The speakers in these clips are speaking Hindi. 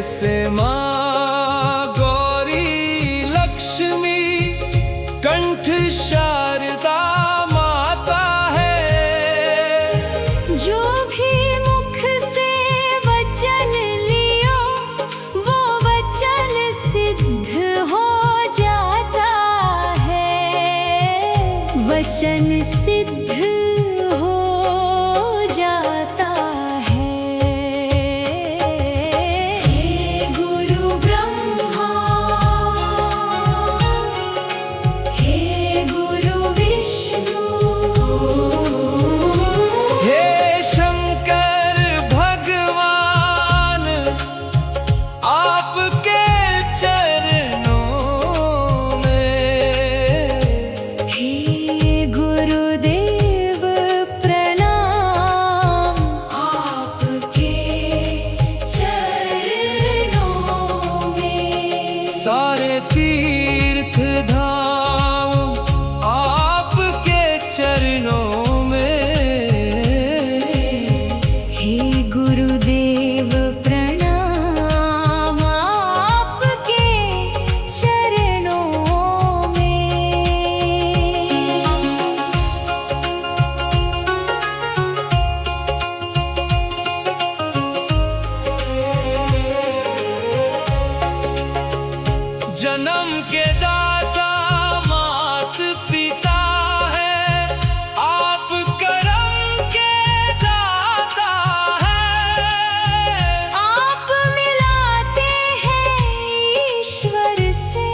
जैसे माँ गौरी लक्ष्मी कंठ शारदा माता है। जो भी मुख से वचन लियो वो वचन सिद्ध हो जाता है, वचन सिद्ध हो जाता है। हे गुरु ब्रह्मा, हे गुरु विष्णु, हे शंकर भगवान आपके चरणों में। हे गुरुदेव प्रणाम आपके चरणों में। सारे तीर्थ धाम आपके चरणों में। हे गुरुदेव प्रणाम आपके चरणों में। जन्म के दाता मात पिता है, आप करम के दाता है। आप मिलाते हैं ईश्वर से,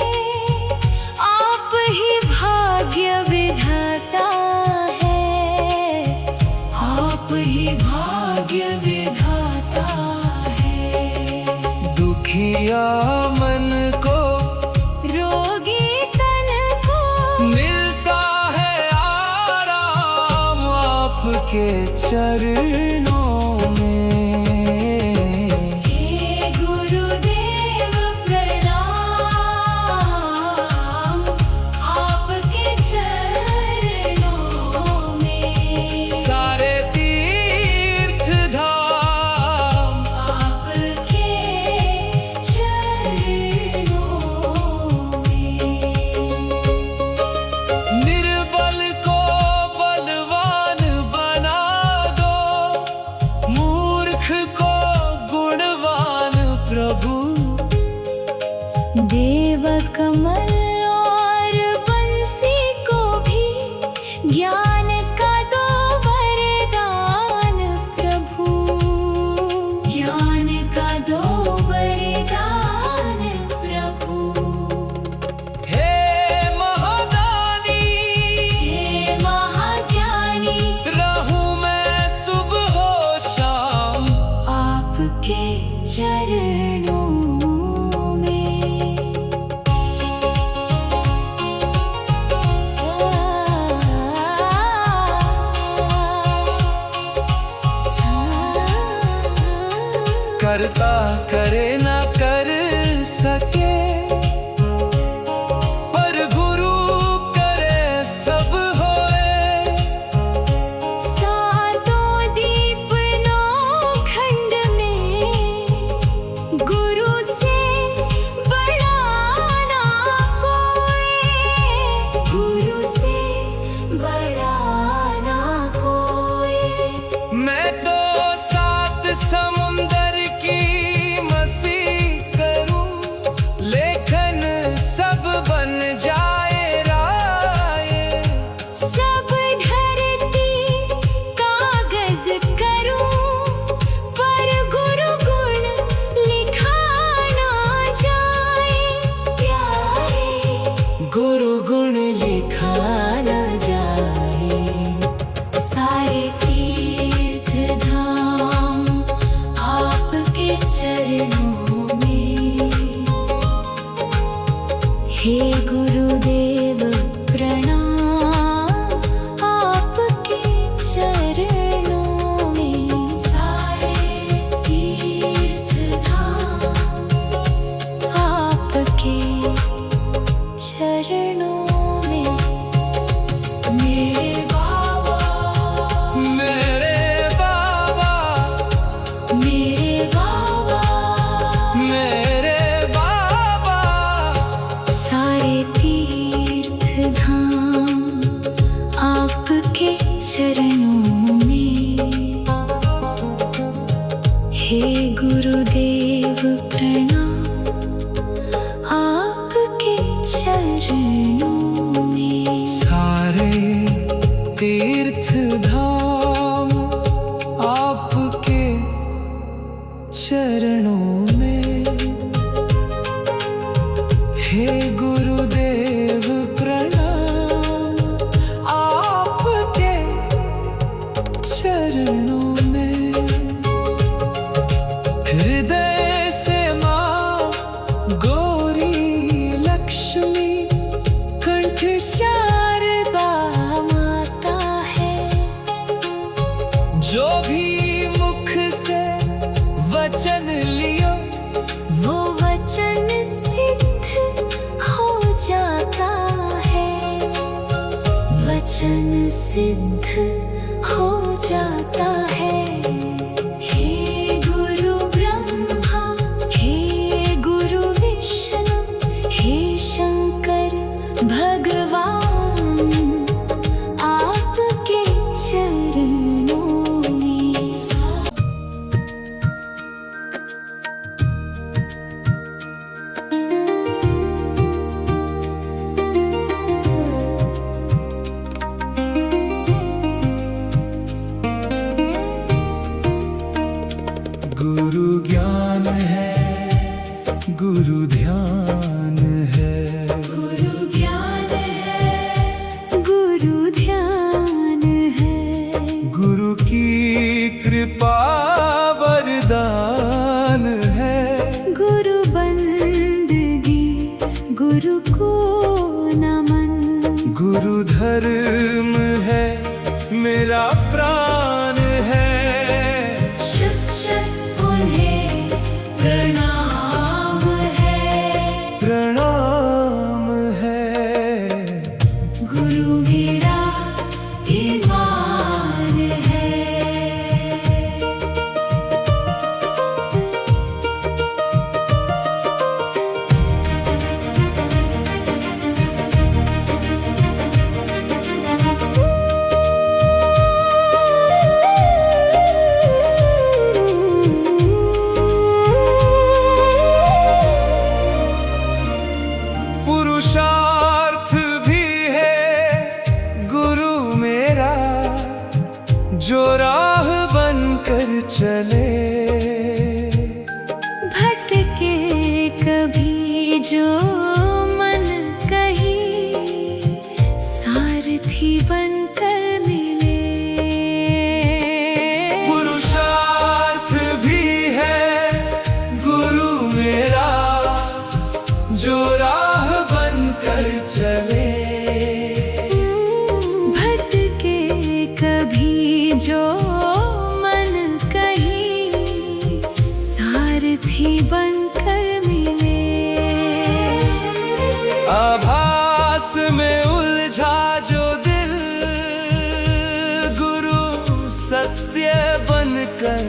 आप ही भाग्य विधाता है, आप ही भाग्य विधाता है। दुखिया मन को रोगी तन को मिलता है आराम आपके चरणों में। हे गुरुदेव प्रणाम आपके चरणों में। सारे तीर्थ धाम आपके चरणों में। निर्बल को बलवान बना दो, मूर्ख को गुणवान प्रभु। देव कमल और बंसी को भी ज्ञान का दो वरदान प्रभु, ज्ञान का दो वरदान प्रभु। हे महादानी हे महाज्ञानी रहूं मैं सुबह हो शाम आपके चरणों में। करता करे ना कर सके, पर गुरु करे सब होए। सातों दीप नौ खंड में गुरु से बड़ा ना कोई, गुरु से बड़ा ना कोई। मैं तो सात समुंदर की मसीह चरणों में। हे गुरुदेव प्रणाम आपके चरणों में। सारे तीर्थ धाम आपके चरणों में। हे गुरुदेव प्रणाम आपके चरणों में। हृदय से माँ गौरी लक्ष्मी कंठ शारदा माता है। जो भी मुख से वचन लियो वो वचन सिद्ध हो जाता है। वचन सिद्ध हो जाता है। हे गुरु ब्रह्मा हे गुरु विष्णु हे शंकर भगवान आपके चरणों में। गुरु ज्ञान है, गुरु ध्यान है। गुरु ज्ञान है, गुरु ध्यान है। गुरु की कृपा वरदान है। गुरु बंदगी गुरु को नमन। गुरु धर्म है मेरा प्राण है। शत शत उन्हें प्रणाम है। प्रणाम है। गुरु मेरा ईमान है। पुरुषार्थ भी है गुरु मेरा, जो राह बनकर चले। भटके कभी जो मन कहीं सारथी बनकर मिले। पुरुषार्थ भी है गुरु मेरा, जो राह बनकर चले। भटके कभी जो मन कहीं सारथी बनकर मिले। आभास में उलझा जो दिल, गुरु सत्य बनकर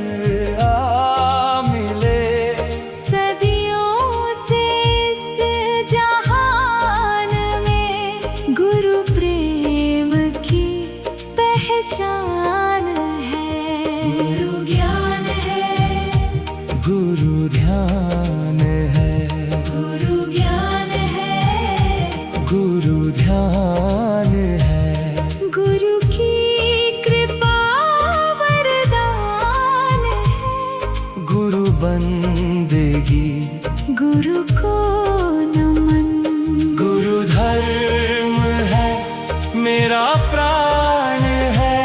आ मिले। सदियों से इस जहान में गुरु प्रेम की पहचान है। गुरु ज्ञान है, गुरु ध्यान है। गुरु ज्ञान है। गुरु ध्यान है। गुरु की कृपा वरदान है। गुरु बंदगी गुरु को नमन। गुरु धर्म है मेरा प्राण है।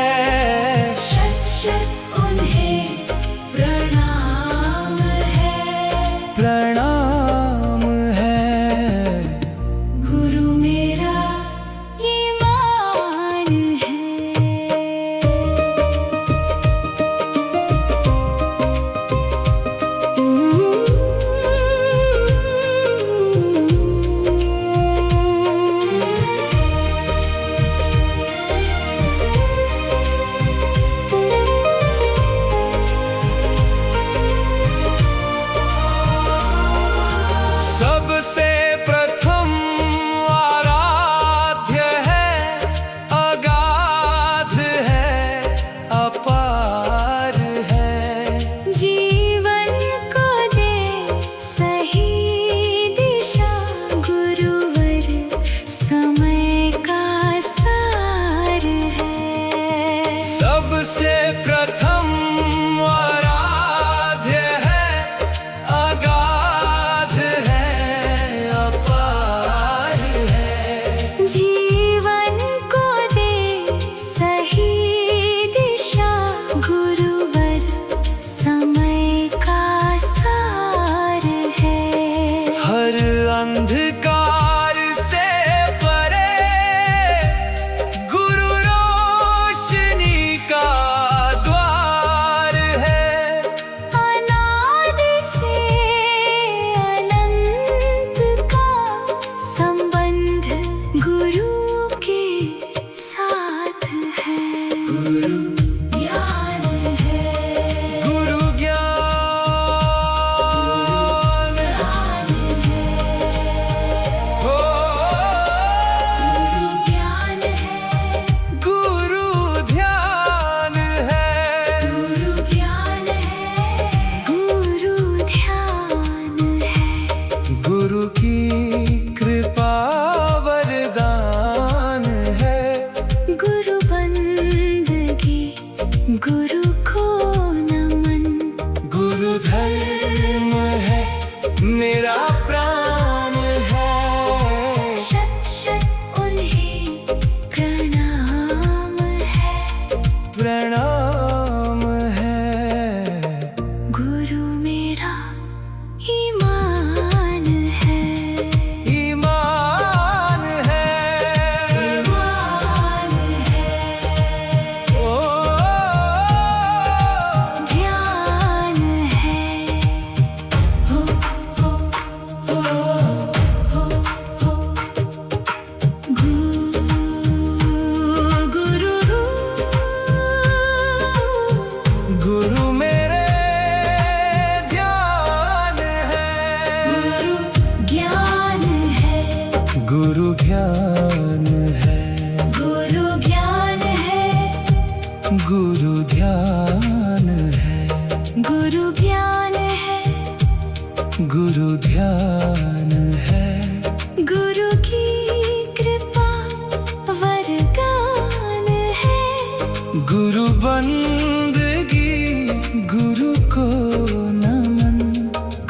गुरु ज्ञान है, गुरु ज्ञान है, हो, गुरु ज्ञान है, गुरु ध्यान है, गुरु ध्यान है, गुरु की कृपा वरदान है। गुरु बंदगी, गुरु को नमन, गुरु धर्म है, मेरा प्राण है। शत शत उन्हें प्रणाम है, प्रणाम है। गुरु मेरा ईमान है, ईमान है, ईमान है, ओ, ध्यान है, हो हो हो हो हो, गुरु गुरु मेरे ध्यान है। गुरु ज्ञान है, गुरु ज्ञान है, गुरु ज्ञान है, गुरु ध्यान है, गुरु ज्ञान है, गुरु ध्यान है। गुरु की कृपा वरदान है, गुरु बंदगी, गुरु को नमन।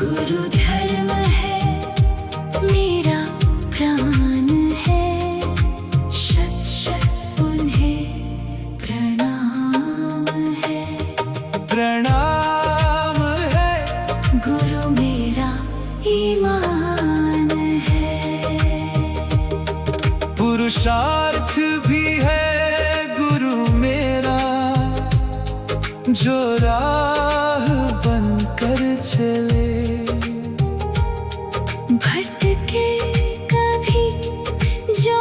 गुरु धर्म है, मेरा प्राण है। शत शत उन्हें प्रणाम है, प्रणाम है, गुरु मेरा ईमान है। पुरुषार्थ भी है गुरु मेरा, जो राह बनकर चले। भटके कभी जो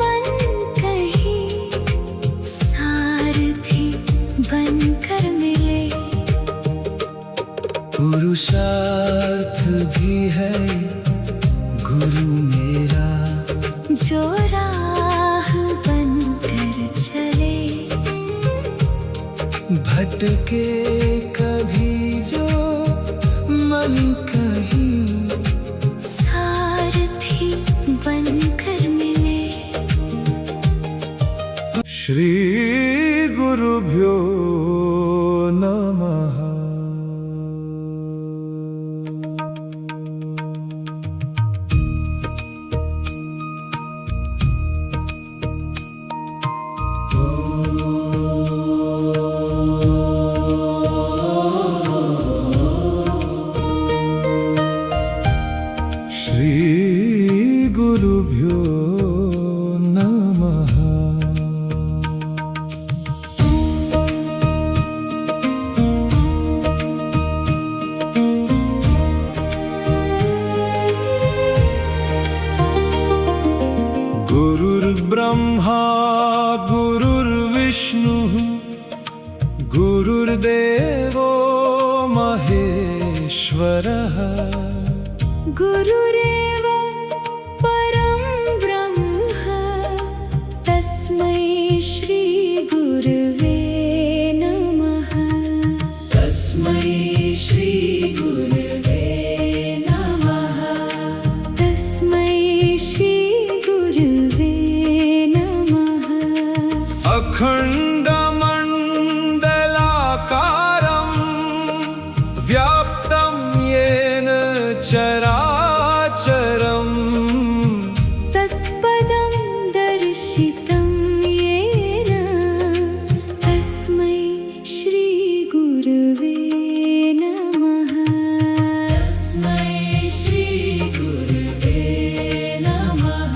मन कहीं, सारथी बनकर मिले। पुरुषार्थ भी है गुरु मेरा, जो राह बनकर चले। भटके कभी जो मन कहीं, सारथी बनकर मिले। श्री गुरुभ्यो नमः। श्री गुरुभ्यो नमः। गुरुर्ब्रह्मा गुरुर्विष्णुः गुरुर्देवो महेश्वरः। गुरुरेव परं ब्रह्म, तस्मै श्री गुरवे नमः। तस्मै श्री गुरवे नमः। तस्मै श्री गुरवे नमः। अखण्डमण्डलाकारं व्याप्तं येन चराचरम्। तत्पदं दर्शितं येन, तस्मै श्री गुरवे नमः। तस्मै श्री गुरवे नमः।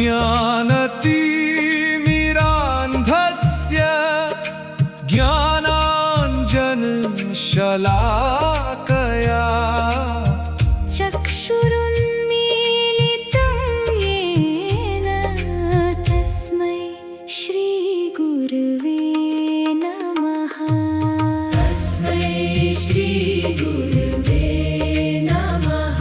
ज्ञानतिमिरान्धस्य ज्ञानाञ्जनशलाकया चक्षुरुन्मीलितं येन तस्मै श्रीगुरवे नमः। तस्मै श्रीगुरवे नमः।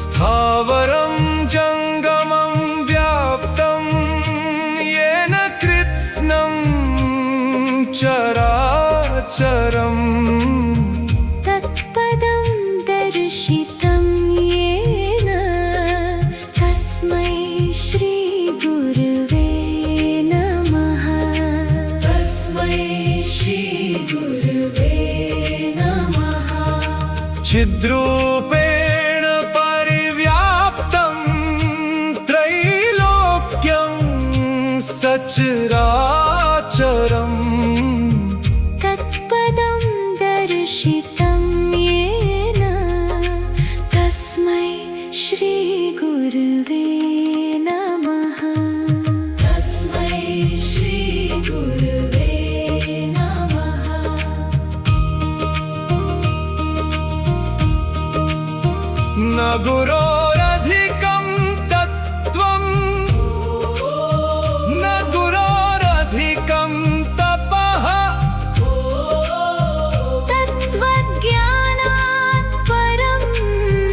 स्थावरं जङ्गमं व्याप्तं येन कृत्स्नं चराचरम् तत्पदं दर्शितं येन तस्मै श्रीगुरवे नमः। तस्मै श्रीगुरवे नमः। चिद्रूपेण परिव्याप्तं त्रैलोक्यं सचराचरम् तत्पदं दर्शितं येन तस्मै श्रीगुरवे नमः। तस्मै श्रीगुरवे नमः। न गुरोरधिकं तत्त्वं न गुरोरधिकं तपः तत्त्वज्ञानात् परं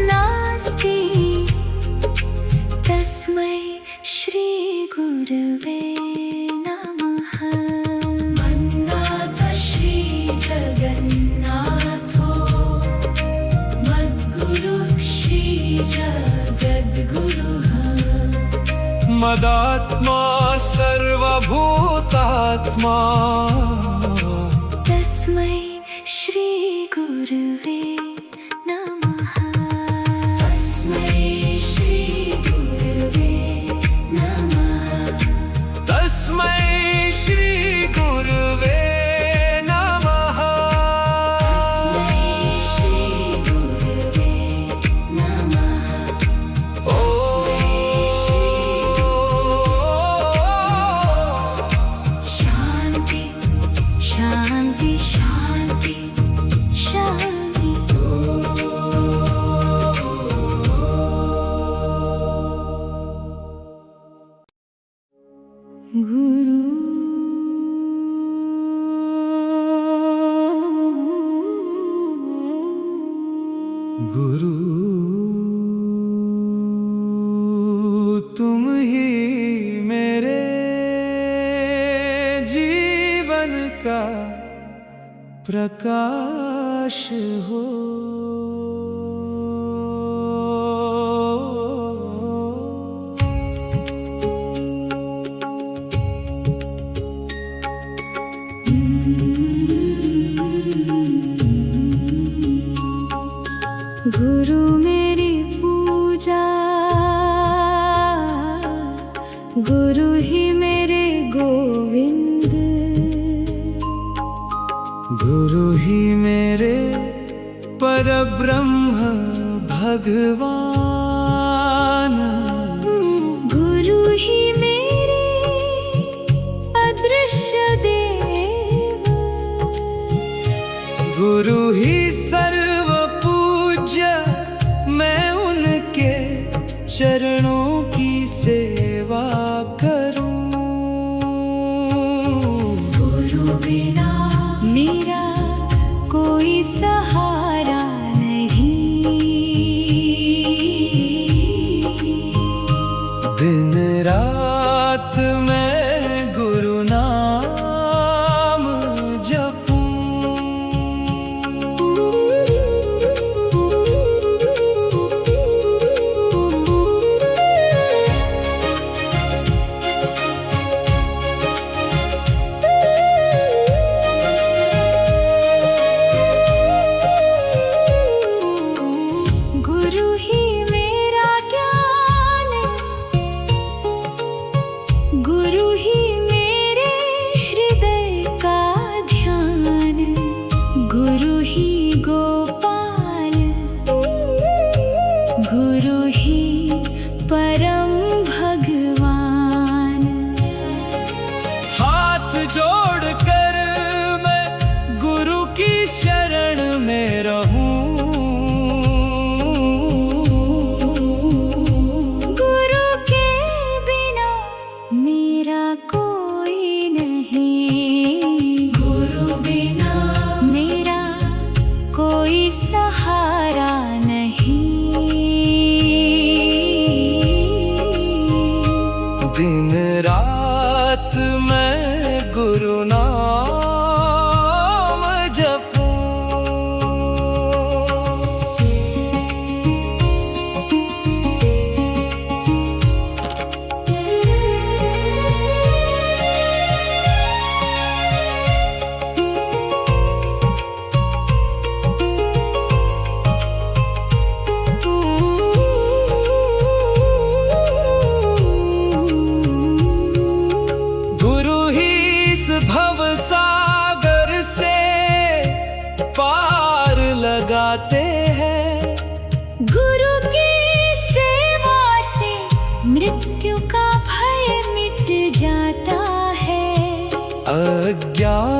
नास्ति तस्मै श्रीगुरवे नमः। मन्नाथ श्रीजगन्नाथो मद्गुरुः श्रीजगद्गुरुः। मदात्मा सर्वभूतात्मा तस्मै श्रीगुरवे नमः। तस्मै श्रीगुरवे नमः। तस्मै श्रीगुरवे नमः। तस्मै श्रीगुरवे नमः। शान्ति शान्ति शान्ति शान्ति। गुरु गुरु तुम ही मेरे जीवन का प्रकाश हो। गुरु मेरी पूजा गुरु ही मेरे गोविंद। गुरु ही मेरे परब्रह्म भगवान। गुरु ही मेरे अदृश्य देव। गुरु ही सर्व पूज्य मैं उनके चरणों की सेवा करूं। गुरु बिना मेरा कोई सहारा नहीं। दिन रात मैं गुरु नाम जपूं।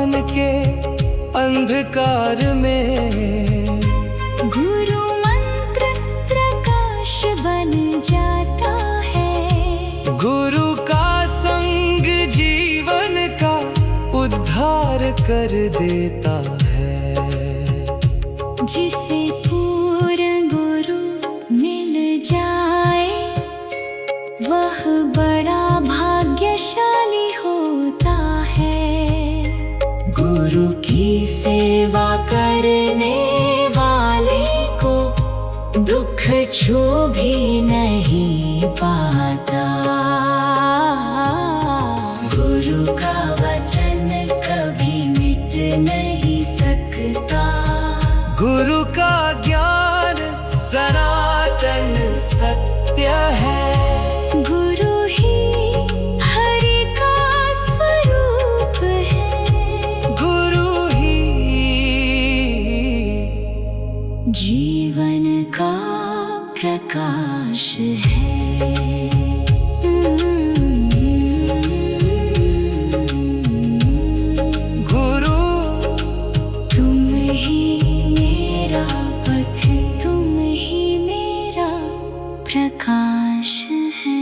अज्ञान के अंधकार में गुरु मंत्र प्रकाश बन जाता है। गुरु का संग जीवन का उद्धार कर देता है। जिसे पूर्ण गुरु मिल जाए वह बड़ा भाग्यशाली होता है। गुरु की सेवा करने वाले को दुख छू भी नहीं पाता। गुरु का वचन कभी मिट नहीं सकता। गुरु का ज्ञान सनातन सत्य है। गुरु ही हरि का स्वरूप है। गुरु ही जीवन का प्रकाश है। गुरु तुम ही मेरा पथ, तुम ही मेरा प्रकाश है।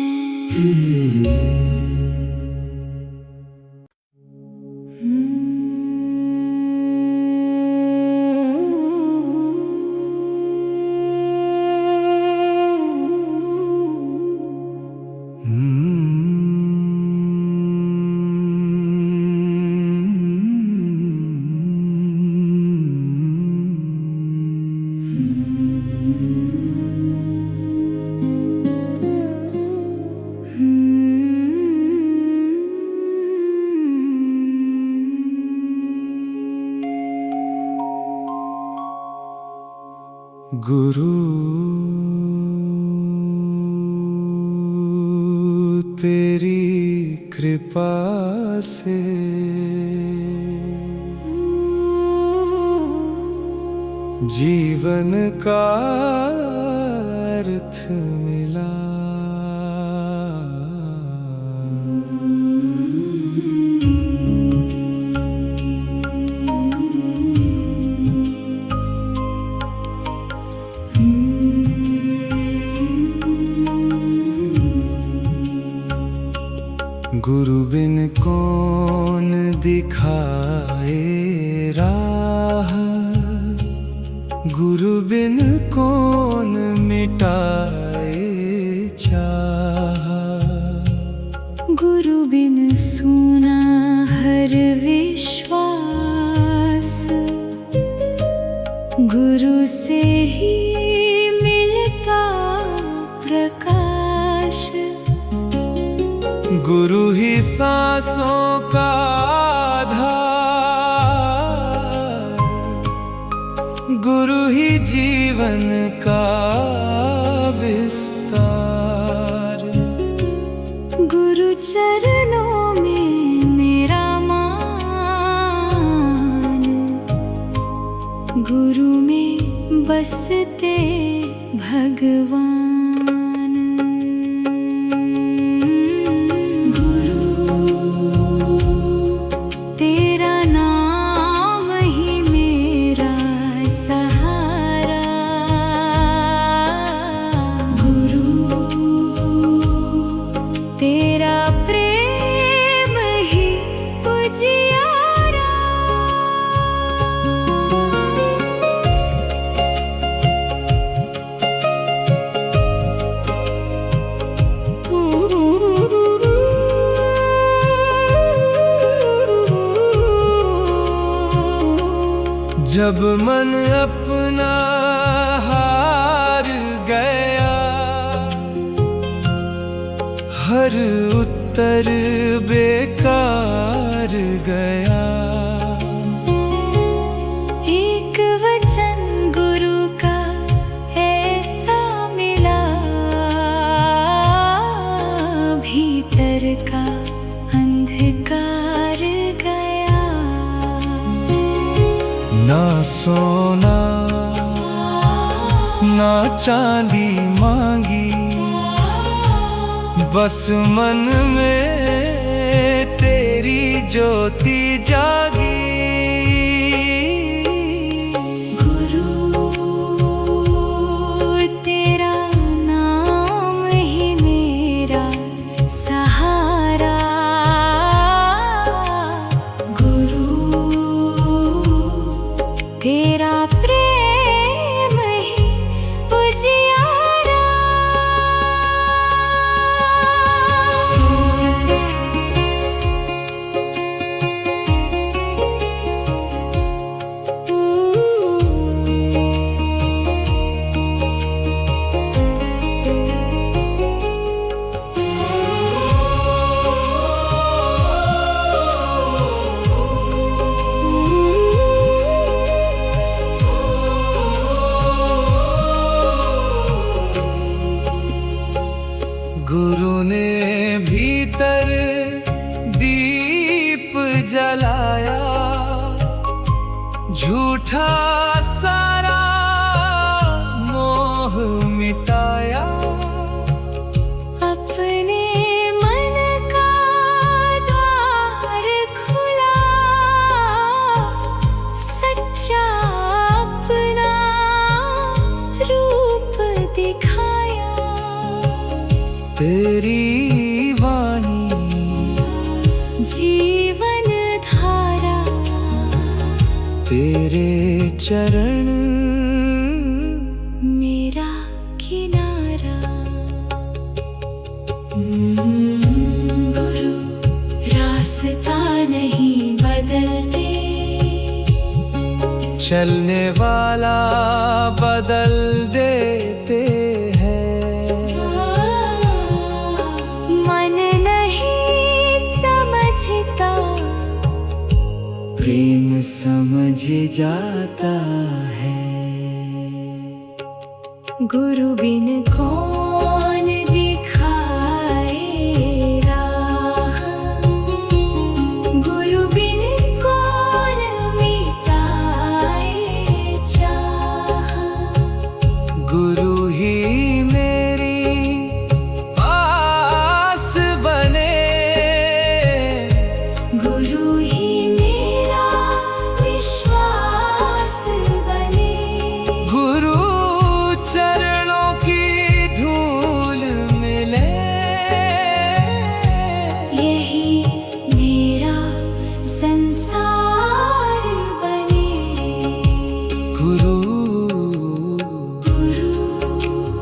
गुरु तेरी कृपा से जीवन का अर्थ मिला। गुरु बिन कौन दिखाए राह, गुरु बिन कौन मिटाए चाह। गुरु बिन सूना हर विश्वास, गुरु से ही मिलता प्रकाश। गुरु ही सांसों का आधार, गुरु ही जीवन का विस्तार। गुरु चरणों में मेरा मान, गुरु में बसते भगवान। जब मन अपना हार गया, हर उत्तर बेकार गया। एक वचन गुरु का ऐसा मिला, भीतर का अंधकार गया। ना सोना ना चांदी मांगी, बस मन में तेरी ज्योति जागी। झूठा सारा मोह मिटाया, अपने मन का द्वार खुला, सच्चा अपना रूप दिखाया। तेरी वाणी जीवन धारा, तेरे चरण मेरा किनारा। गुरु रास्ता नहीं बदलते, चलने वाला बदल देते हैं। मन नहीं समझता, प्रेम समझ जाता है। गुरु बिन कौन दिखाए राह, गुरु बिन कौन मिटाए चाह। गुरु ही मेरी आस बने, गुरु ही मेरा विश्वास बने। गुरु चरणों की धूल मिले, यही मेरा संसार बने। गुरु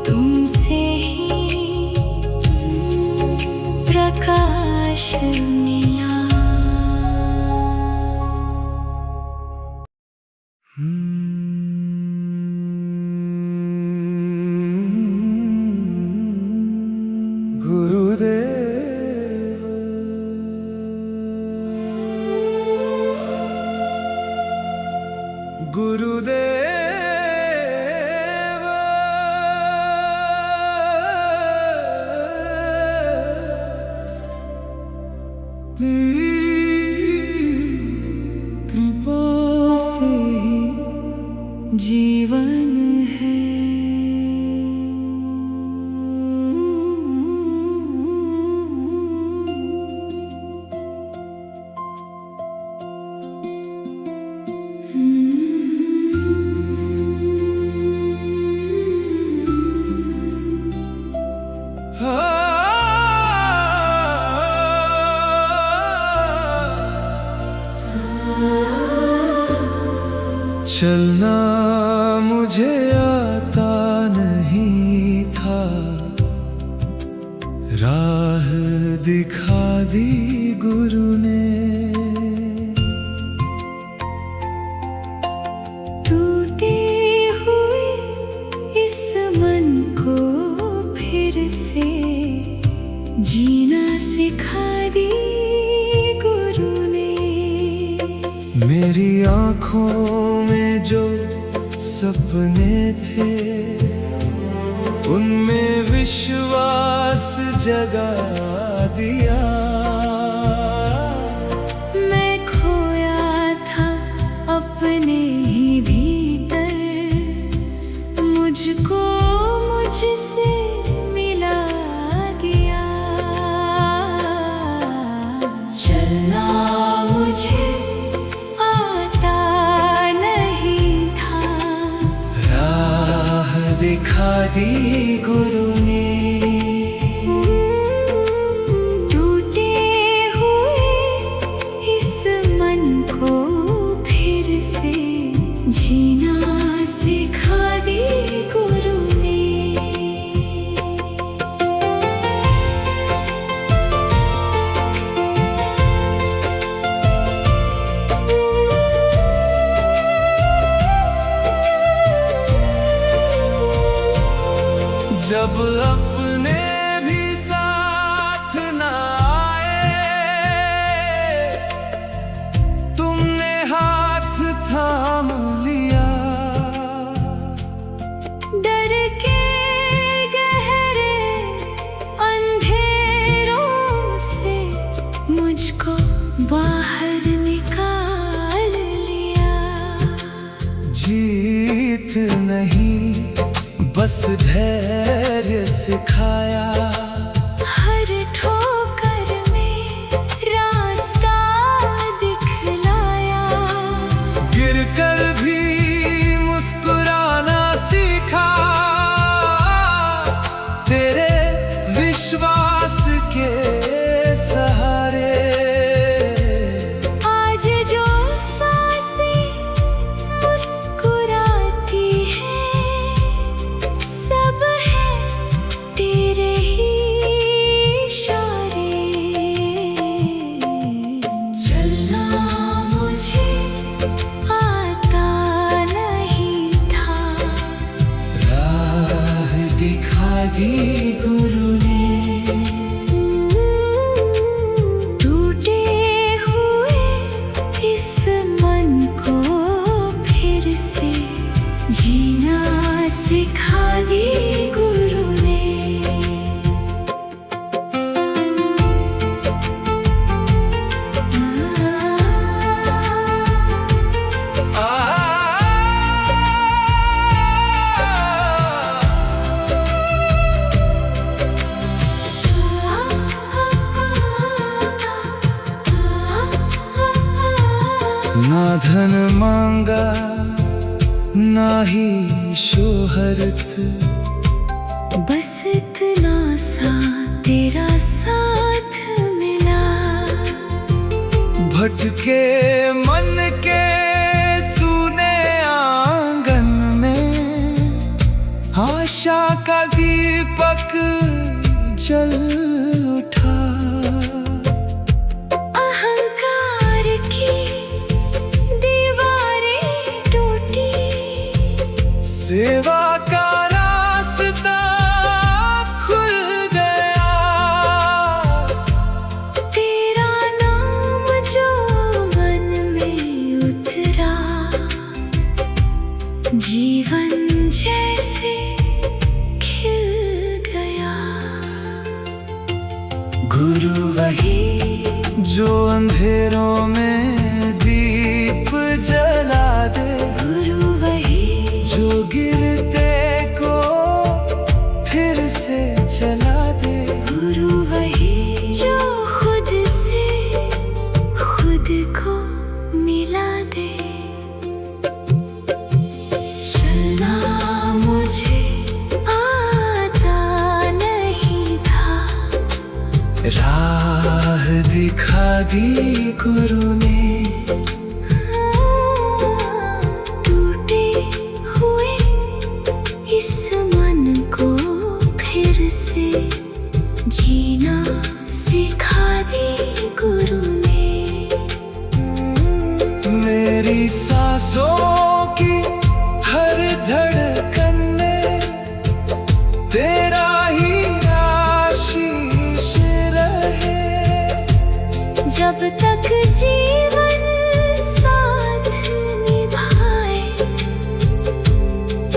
तुमसे ही प्रकाश मिला। गुरुदेव, गुरुदेव, कृपा से ही जीवन है। चलना मुझे आता नहीं था, राह दिखा दी गुरु ने। टूटे हुए इस मन को फिर से जीना सिखा दी गुरु ने। मेरी आँखों में जो सपने थे, उनमें विश्वास जगा दिया। मैं खोया था अपने ही भीतर, मुझको मुझसे मिला दिया। चलना मुझे आता नहीं था, राह दिखा दी गुरु ने। टूटे हुए इस मन को फिर से जीना सिखा दी गुरु ने। जब अपने भी साथ न आए, तुमने हाथ थाम लिया। गीत नहीं, बस धैर्य सिखाया। हर ठोकर में रास्ता दिखलाया। गिरकर भी मुस्कुराना सीखा, तेरे विश्वास के सहारे। आज जो सांसें मुस्कुराती हैं, सब है तेरे ही इशारे। चलना मुझे आता नहीं था, राह दिखा दी गुरु ने। टूटे हुए इस मन को फिर से जीना सिखा दी गुरु ने। ना धन मांगा, ना ही शोहरत, बस इतना सा तेरा साथ मिला। भटके मन के सूने आंगन में आशा का दीपक जल उठा। अहंकार की दीवारें टूटी, सेवा का रास्ता खुल गया। तेरा नाम जो मन में उतरा, जीवन जैसे खिल गया। गुरु वही जो अंधेरों में दीप जला दे। गुरु वही जो गिरते को फिर से चला दे। गुरु वही जो खुद से खुद को मिला दे। चलना मुझे आता नहीं था, राह दिखा दी गुरु ने। टूटे हुए इस मन को फिर से जीना सिखा दी गुरु ने। मेरी सांसों की हर धड़कन में तेरा ही आशीष रहे। जब तक जीवन साथ निभाए,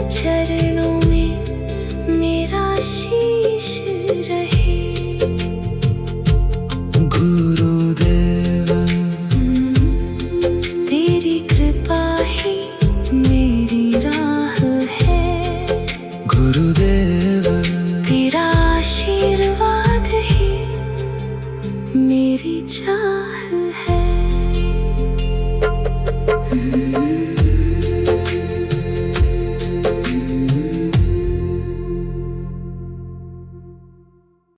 चरणों में मेरा शीश रहे। गुरुदेव तेरी कृपा ही मेरी राह है। गुरुदेव तेरा आशीर्वाद ही मेरी चाह है।